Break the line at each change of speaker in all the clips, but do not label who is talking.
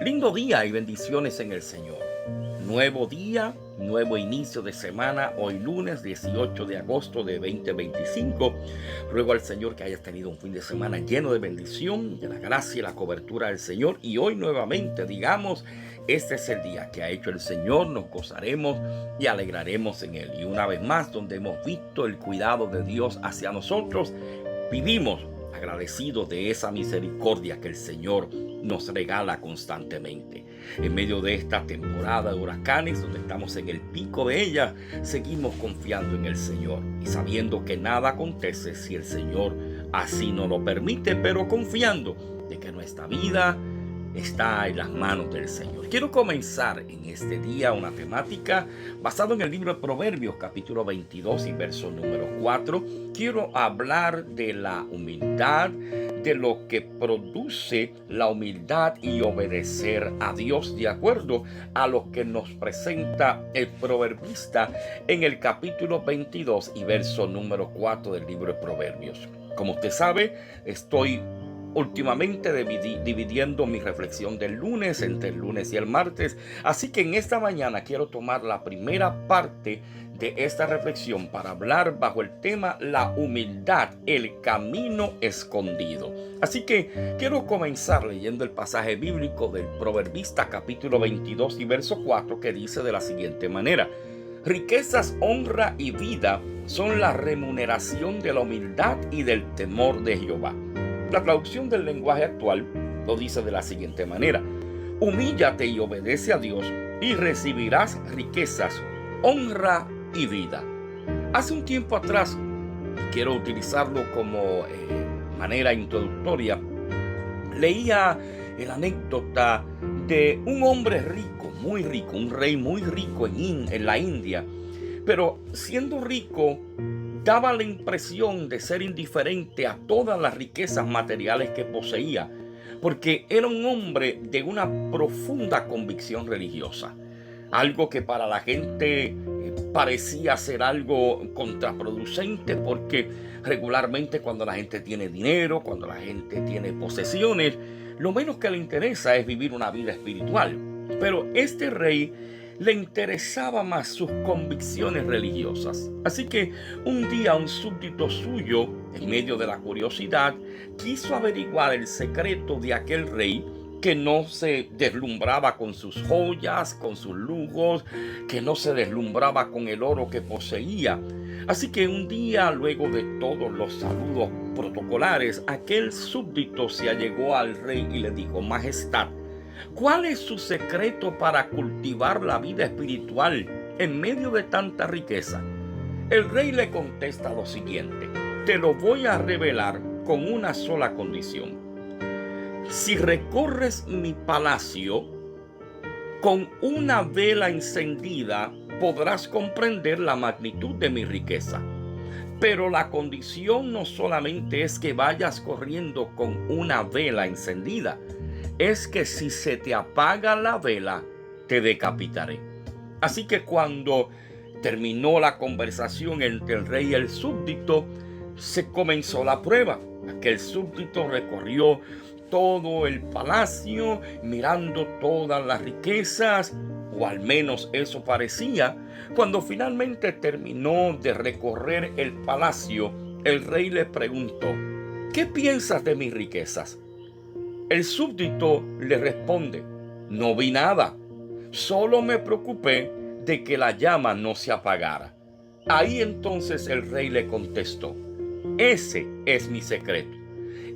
Lindo día y bendiciones en el Señor. Nuevo día, nuevo inicio de semana, hoy lunes 18 de agosto de 2025. Ruego al Señor que hayas tenido un fin de semana lleno de bendición, de la gracia y la cobertura del Señor. Y hoy nuevamente digamos, este es el día que ha hecho el Señor, nos gozaremos y alegraremos en Él. Y una vez más, donde hemos visto el cuidado de Dios hacia nosotros, vivimos agradecidos de esa misericordia que el Señor nos regala constantemente. En medio de esta temporada de huracanes, donde estamos en el pico de ella, seguimos confiando en el Señor y sabiendo que nada acontece si el Señor así no lo permite, pero confiando de que nuestra vida está en las manos del Señor. Quiero comenzar en este día una temática basada en el libro de Proverbios, capítulo 22 y verso número 4. Quiero hablar de la humildad, de lo que produce la humildad y obedecer a Dios, de acuerdo a lo que nos presenta el proverbista en el capítulo 22 y verso número 4 del libro de Proverbios. Como usted sabe, estoy últimamente dividiendo mi reflexión del lunes entre el lunes y el martes, así que en esta mañana quiero tomar la primera parte de esta reflexión para hablar bajo el tema la humildad, el camino escondido. Así que quiero comenzar leyendo el pasaje bíblico del proverbista capítulo 22 y verso 4, que dice de la siguiente manera: riquezas, honra y vida son la remuneración de la humildad y del temor de Jehová. La traducción del lenguaje actual lo dice de la siguiente manera: humíllate y obedece a Dios y recibirás riquezas, honra y vida. Hace un tiempo atrás, quiero utilizarlo como manera introductoria, leía la anécdota de un hombre rico, muy rico, un rey muy rico en la India, pero siendo rico, daba la impresión de ser indiferente a todas las riquezas materiales que poseía, porque era un hombre de una profunda convicción religiosa, algo que para la gente parecía ser algo contraproducente, porque regularmente cuando la gente tiene dinero, cuando la gente tiene posesiones, lo menos que le interesa es vivir una vida espiritual. Pero este rey le interesaba más sus convicciones religiosas. Así que un día un súbdito suyo, en medio de la curiosidad, quiso averiguar el secreto de aquel rey que no se deslumbraba con sus joyas, con sus lujos, que no se deslumbraba con el oro que poseía. Así que un día, luego de todos los saludos protocolares, aquel súbdito se allegó al rey y le dijo: Majestad, ¿cuál es su secreto para cultivar la vida espiritual en medio de tanta riqueza? El rey le contesta lo siguiente: te lo voy a revelar con una sola condición. Si recorres mi palacio con una vela encendida, podrás comprender la magnitud de mi riqueza. Pero la condición no solamente es que vayas corriendo con una vela encendida, es que si se te apaga la vela, te decapitaré. Así que cuando terminó la conversación entre el rey y el súbdito, se comenzó la prueba. Aquel súbdito recorrió todo el palacio, mirando todas las riquezas, o al menos eso parecía. Cuando finalmente terminó de recorrer el palacio, el rey le preguntó: ¿qué piensas de mis riquezas? El súbdito le responde: no vi nada, solo me preocupé de que la llama no se apagara. Ahí entonces el rey le contestó: ese es mi secreto.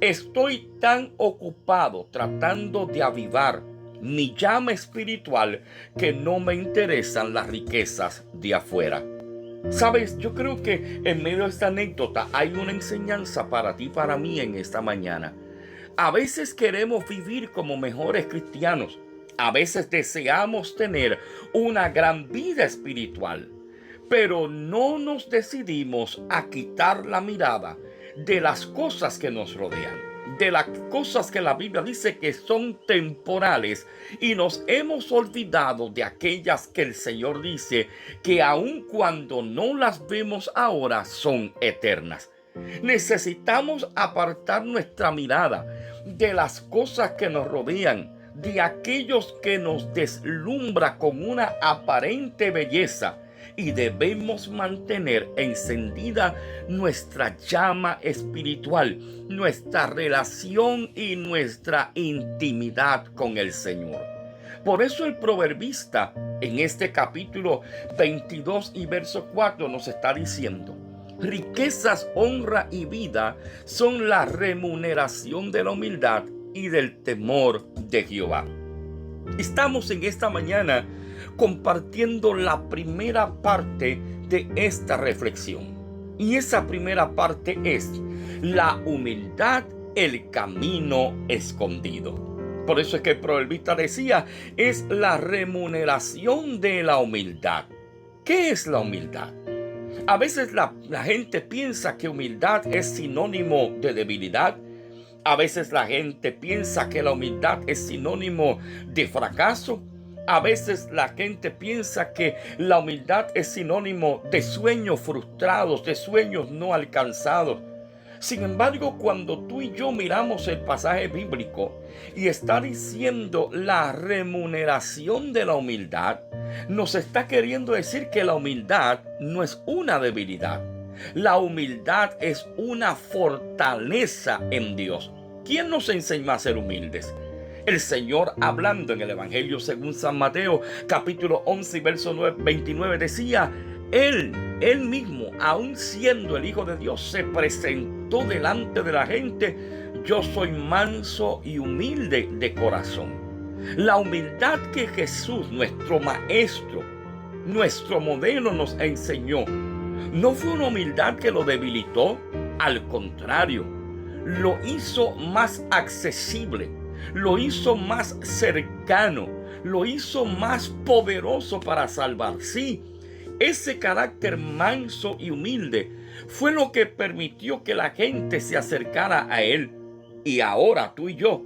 Estoy tan ocupado tratando de avivar mi llama espiritual que no me interesan las riquezas de afuera. Sabes, yo creo que en medio de esta anécdota hay una enseñanza para ti y para mí en esta mañana. A veces queremos vivir como mejores cristianos. A veces deseamos tener una gran vida espiritual, pero no nos decidimos a quitar la mirada de las cosas que nos rodean, de las cosas que la Biblia dice que son temporales, y nos hemos olvidado de aquellas que el Señor dice que aun cuando no las vemos ahora son eternas. Necesitamos apartar nuestra mirada de las cosas que nos rodean, de aquellos que nos deslumbra con una aparente belleza, y debemos mantener encendida nuestra llama espiritual, nuestra relación y nuestra intimidad con el Señor. Por eso el proverbista en este capítulo 22 y verso 4 nos está diciendo: riquezas, honra y vida son la remuneración de la humildad y del temor de Jehová. Estamos en esta mañana compartiendo la primera parte de esta reflexión. Y esa primera parte es la humildad, el camino escondido. Por eso es que el proverbista decía, es la remuneración de la humildad. ¿Qué es la humildad? A veces la gente piensa que humildad es sinónimo de debilidad. A veces la gente piensa que la humildad es sinónimo de fracaso. A veces la gente piensa que la humildad es sinónimo de sueños frustrados, de sueños no alcanzados. Sin embargo, cuando tú y yo miramos el pasaje bíblico y está diciendo la remuneración de la humildad, nos está queriendo decir que la humildad no es una debilidad. La humildad es una fortaleza en Dios. ¿Quién nos enseñó a ser humildes? El Señor, hablando en el Evangelio según San Mateo, capítulo 11, verso 29, decía, Él mismo, aun siendo el Hijo de Dios, se presentó delante de la gente: yo soy manso y humilde de corazón. La humildad que Jesús, nuestro Maestro, nuestro modelo, nos enseñó, no fue una humildad que lo debilitó. Al contrario, lo hizo más accesible, lo hizo más cercano, lo hizo más poderoso para salvar. Sí, ese carácter manso y humilde fue lo que permitió que la gente se acercara a Él. Y ahora tú y yo,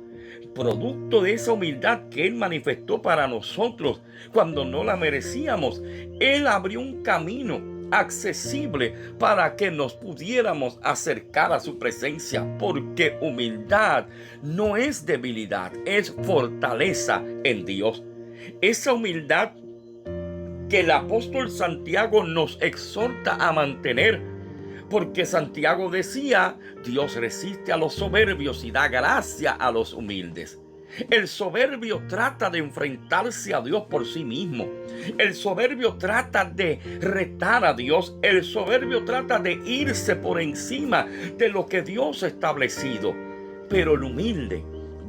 producto de esa humildad que Él manifestó para nosotros cuando no la merecíamos, Él abrió un camino accesible para que nos pudiéramos acercar a su presencia, porque humildad no es debilidad, es fortaleza en Dios. Esa humildad que el apóstol Santiago nos exhorta a mantener, porque Santiago decía, Dios resiste a los soberbios y da gracia a los humildes. El soberbio trata de enfrentarse a Dios por sí mismo. El soberbio trata de retar a Dios. El soberbio trata de irse por encima de lo que Dios ha establecido. Pero el humilde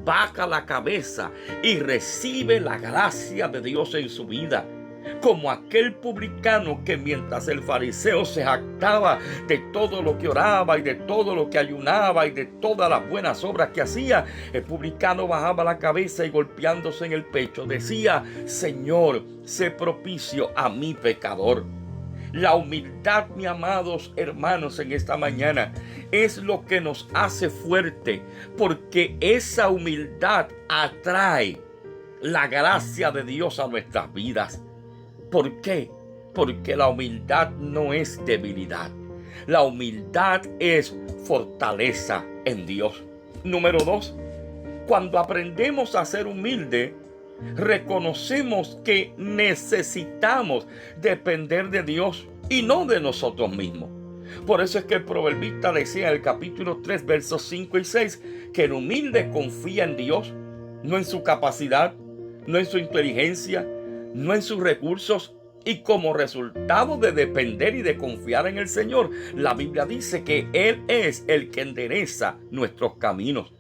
baja la cabeza y recibe la gracia de Dios en su vida. Como aquel publicano que mientras el fariseo se jactaba de todo lo que oraba y de todo lo que ayunaba y de todas las buenas obras que hacía, el publicano bajaba la cabeza y golpeándose en el pecho decía: Señor, sé propicio a mi pecador. La humildad, mis amados hermanos, en esta mañana es lo que nos hace fuerte, porque esa humildad atrae la gracia de Dios a nuestras vidas. ¿Por qué? Porque la humildad no es debilidad. La humildad es fortaleza en Dios. Número 2, cuando aprendemos a ser humildes, reconocemos que necesitamos depender de Dios y no de nosotros mismos. Por eso es que el proverbista decía en el capítulo 3, versos 5 y 6, que el humilde confía en Dios, no en su capacidad, no en su inteligencia, no en sus recursos, y como resultado de depender y de confiar en el Señor, la Biblia dice que Él es el que endereza nuestros caminos.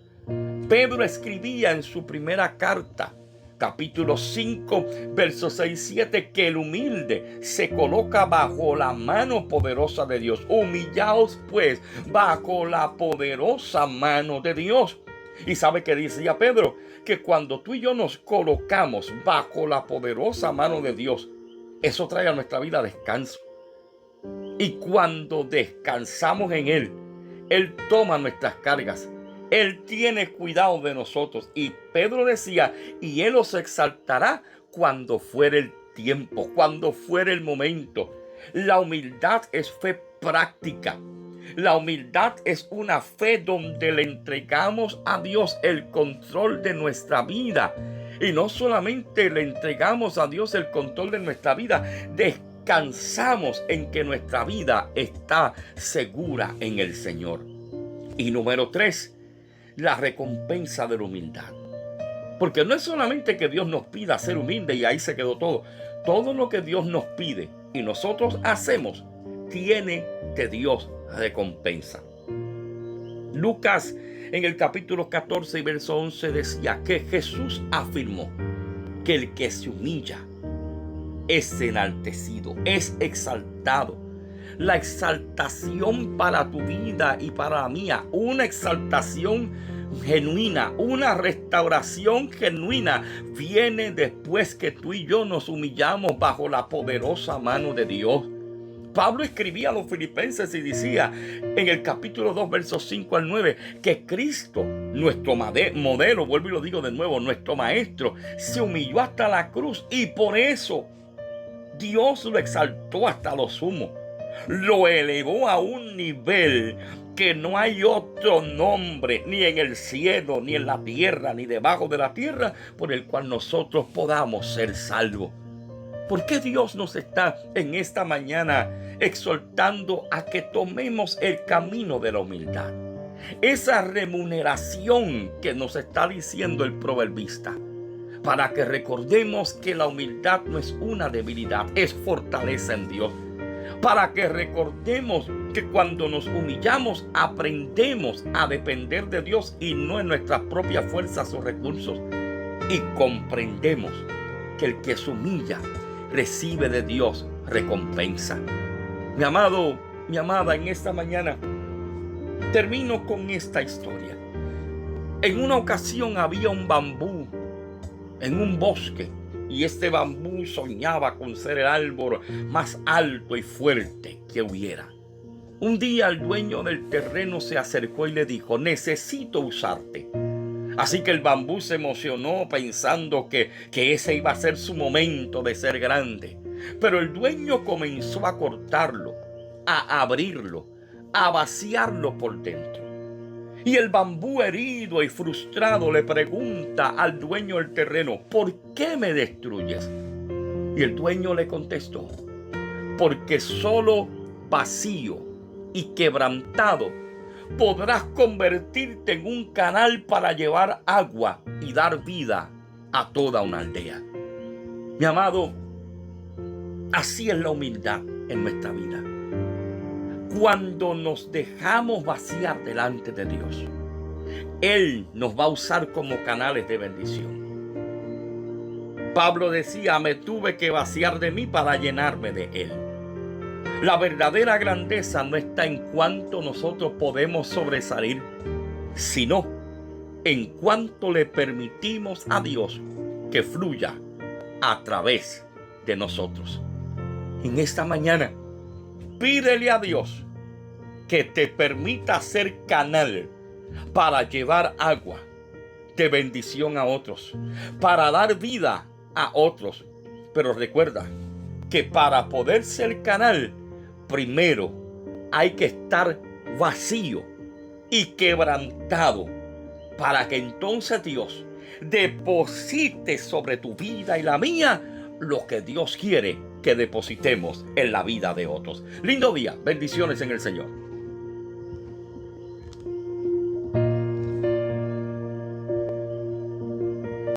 Pedro escribía en su primera carta, capítulo 5, versos 6 y 7, que el humilde se coloca bajo la mano poderosa de Dios. Humillaos pues bajo la poderosa mano de Dios. ¿Y sabe qué decía Pedro? Que cuando tú y yo nos colocamos bajo la poderosa mano de Dios, eso trae a nuestra vida descanso. Y cuando descansamos en Él, Él toma nuestras cargas. Él tiene cuidado de nosotros. Y Pedro decía, y Él os exaltará cuando fuere el tiempo, cuando fuere el momento. La humildad es fe práctica. La humildad es una fe donde le entregamos a Dios el control de nuestra vida. Y no solamente le entregamos a Dios el control de nuestra vida, descansamos en que nuestra vida está segura en el Señor. Y número 3, la recompensa de la humildad. Porque no es solamente que Dios nos pida ser humilde y ahí se quedó todo. Todo lo que Dios nos pide y nosotros hacemos tiene de Dios recompensa. Lucas en el capítulo 14 y verso 11 decía que Jesús afirmó que el que se humilla es enaltecido, es exaltado. La exaltación para tu vida y para la mía, una exaltación genuina, una restauración genuina, viene después que tú y yo nos humillamos bajo la poderosa mano de Dios. Pablo escribía a los filipenses y decía en el capítulo 2, versos 5 al 9, que Cristo, nuestro modelo, vuelvo y lo digo de nuevo, nuestro maestro, se humilló hasta la cruz y por eso Dios lo exaltó hasta lo sumo. Lo elevó a un nivel que no hay otro nombre, ni en el cielo, ni en la tierra, ni debajo de la tierra, por el cual nosotros podamos ser salvos. ¿Por qué Dios nos está en esta mañana exhortando a que tomemos el camino de la humildad? Esa remuneración que nos está diciendo el proverbista, para que recordemos que la humildad no es una debilidad, es fortaleza en Dios. Para que recordemos que cuando nos humillamos aprendemos a depender de Dios y no en nuestras propias fuerzas o recursos. Y comprendemos que el que se humilla recibe de Dios recompensa. Mi amado, mi amada, en esta mañana termino con esta historia. En una ocasión había un bambú en un bosque y este bambú soñaba con ser el árbol más alto y fuerte que hubiera. Un día el dueño del terreno se acercó y le dijo: necesito usarte. Así que el bambú se emocionó pensando que ese iba a ser su momento de ser grande. Pero el dueño comenzó a cortarlo, a abrirlo, a vaciarlo por dentro. Y el bambú, herido y frustrado, le pregunta al dueño del terreno: ¿por qué me destruyes? Y el dueño le contestó: porque solo vacío y quebrantado podrás convertirte en un canal para llevar agua y dar vida a toda una aldea. Mi amado, así es la humildad en nuestra vida. Cuando nos dejamos vaciar delante de Dios, Él nos va a usar como canales de bendición. Pablo decía: me tuve que vaciar de mí para llenarme de Él. La verdadera grandeza no está en cuánto nosotros podemos sobresalir, sino en cuánto le permitimos a Dios que fluya a través de nosotros. En esta mañana, pídele a Dios que te permita ser canal para llevar agua de bendición a otros, para dar vida a otros. Pero recuerda que para poder ser canal, primero hay que estar vacío y quebrantado, para que entonces Dios deposite sobre tu vida y la mía lo que Dios quiere que depositemos en la vida de otros. Lindo día, bendiciones en el Señor.